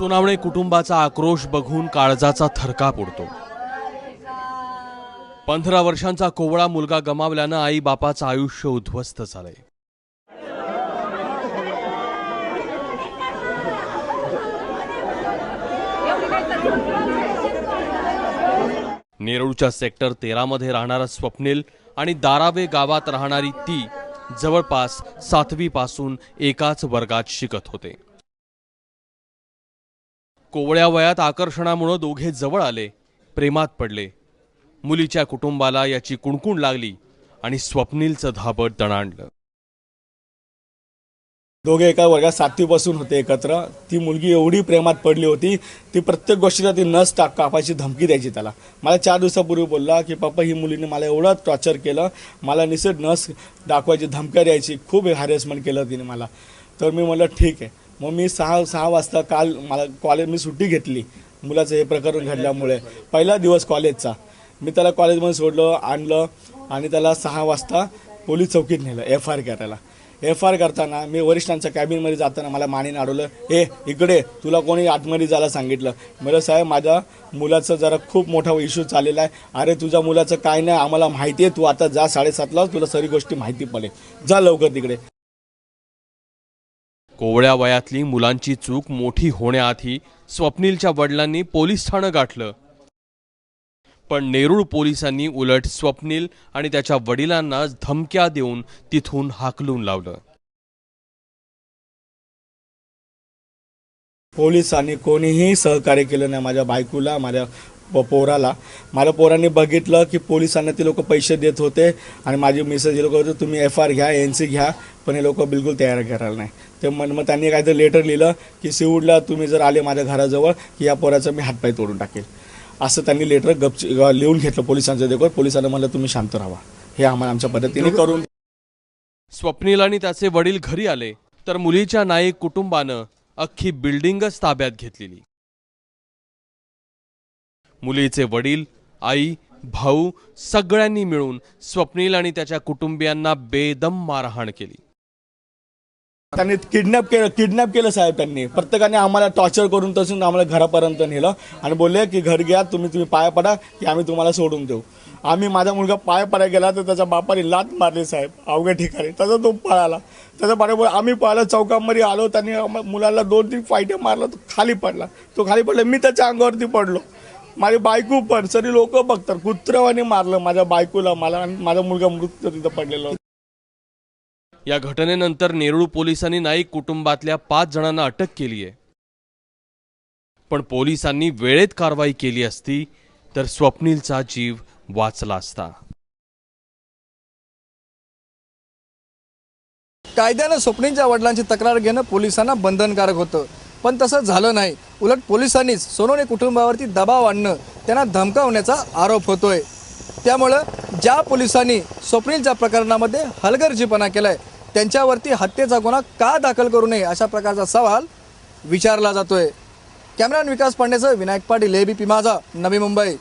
सोनावणे कुटुंबाचा आक्रोश बघून काळजाचा थरकाप उडतो। 15 वर्षांचा कोवळा मुलगा गमावल्यानं आई बापाचं आयुष्य उद्ध्वस्त झालंय। नेरूळच्या सेक्टर 13 मध्ये राहणारा स्वप्नील आणि दारावे गावात राहणारी ती जवळपास 7वी पासून एकाच वर्गात शिकत होते। कोवळ्या वयात आकर्षणामुळे दोघे जवळ आले, प्रेमात पडले। मुलीच्या कुटुंबाला याची कुणकुण लागली आणि स्वप्नीलचं धाबड दणाणलं। दोघे एका वर्गात 7वी पासून होते एकत्र। ती मुलगी एवढी प्रेमात पडली होती, ती प्रत्येक गोष्टीला ती नस कापायची धमकी द्यायची त्याला। मला 4 दिवसापूर्वी बोलला की पप्पा ही मुलीने मला एवढं टॉर्चर केलं, मला निश्चित नस दाखवायची धमक्या द्यायची, खूप हॅरेसमेंट केलं तिने मला। तर मी म्हटलं ठीक आहे। मग मी 6 वाजता काल मला कॉलेज मी सुट्टी घेतली मुलाचं हे प्रकरण घडल्यामुळे। पहिला दिवस कॉलेजचा मी त्याला कॉलेजमध्ये सोडलं आणलं आणि त्याला 6 वाजता पोलीस चौकीत नेलं FIR करायला। FIR करताना मी वरिष्ठांच्या कॅबिनमध्ये जाताना मला मानेने अडवलं, ए इकडे तुला कोणी आतमध्ये जायला सांगितलं? मला साहेब माझ्या मुलाचं जरा खूप मोठा इश्यू चाललेला आहे। अरे तुझ्या मुलाचं काय नाही आम्हाला माहिती आहे, तू आता जा 7:30ला तुला सर्व गोष्टी माहिती पडेल, जा लवकर तिकडे। कोवळ्या वयातली मुलांची चूक मोठी होण्याआधी स्वप्नीलच्या वडिलांनी पोलीस ठाणं गाठलं, पण नेरूळ पोलिसांनी उलट स्वप्नील आणि त्याच्या वडिलांना धमक्या देऊन तिथून हाकलून लावलं। पोलिसांनी कोणीही सहकार्य केलं नाही माझ्या बायकोला, माझ्या पोराला। माझ्या पोरांनी बघितलं की पोलिसांना ते लोक पैसे देत होते आणि माझी मेसेज हे लोक होते तुम्ही FIR घ्या NC घ्या, पण हे लोक बिलकुल तयार करायला नाही। ते मग त्यांनी काहीतरी लेटर लिहिलं की सिवूडला तुम्ही जर आले माझ्या घराजवळ की या पोराचं मी हातपाय तोडून टाकेल, असं त्यांनी लेटर लिहून घेतलं पोलिसांचं देखोर। पोलिसांना म्हणलं तुम्ही शांत राहा, हे आम्हाला आमच्या पद्धतीने करून। स्वप्नील आणि त्याचे वडील घरी आले तर मुलीच्या नाईक कुटुंबानं अख्खी बिल्डिंगच ताब्यात घेतलेली। मुलीचे वडील, आई, भाऊ सगळ्यांनी मिळून स्वप्नील आणि त्याच्या कुटुंबियांना बेदम मारहाण केली। त्यांनी किडनॅप केलं साहेब। त्यांनी प्रत्येकाने आम्हाला टॉर्चर करून तसून आम्हाला घरापर्यंत नेलं आणि बोलले की घर घ्या तुम्ही पाया पडा की आम्ही तुम्हाला सोडून देऊ। आम्ही माझा मुलगा पाया पडायला गेला तर त्याच्या बापाने लात मारली साहेब अवघ्या ठिकाणी, त्याचा तो पळाला। त्याचा पाठीवर आम्ही पळाला, चौकामध्ये आलो, त्यांनी मुलाला 2-3 फायटे मारला, तो खाली पडला। मी त्याच्या अंगावरती पडलो, माझी बायको पण। सरी लोक बघतात कुत्र्यावाने मारलं माझ्या बायकोला, मला आणि माझा मुलगा मृत तिथं पडलेला। या घटनेनंतर नेरूळ पोलिसांनी नाईक कुटुंबातल्या 5 जणांना अटक केली आहे, पण पोलिसांनी वेळेत कारवाई केली असती तर स्वप्नीलचा जीव वाचला असता। कायद्यानं स्वप्नीलच्या वडिलांची तक्रार घेणं पोलिसांना बंधनकारक होतं, पण तसं झालं नाही। उलट पोलिसांनीच सोनवणे कुटुंबावरती दबाव आणणं, त्यांना धमकावण्याचा आरोप होतोय। त्यामुळं ज्या पोलिसांनी स्वप्नीलच्या प्रकरणामध्ये हलगर्जीपणा केलाय त्यांच्यावरती हत्येचा गुन्हा का दाखल करू नये अशा प्रकारचा सवाल विचारला जातोय। कॅमेरामॅन विकास पांडेसह विनायक पाटील, ABP माझा, नवी मुंबई।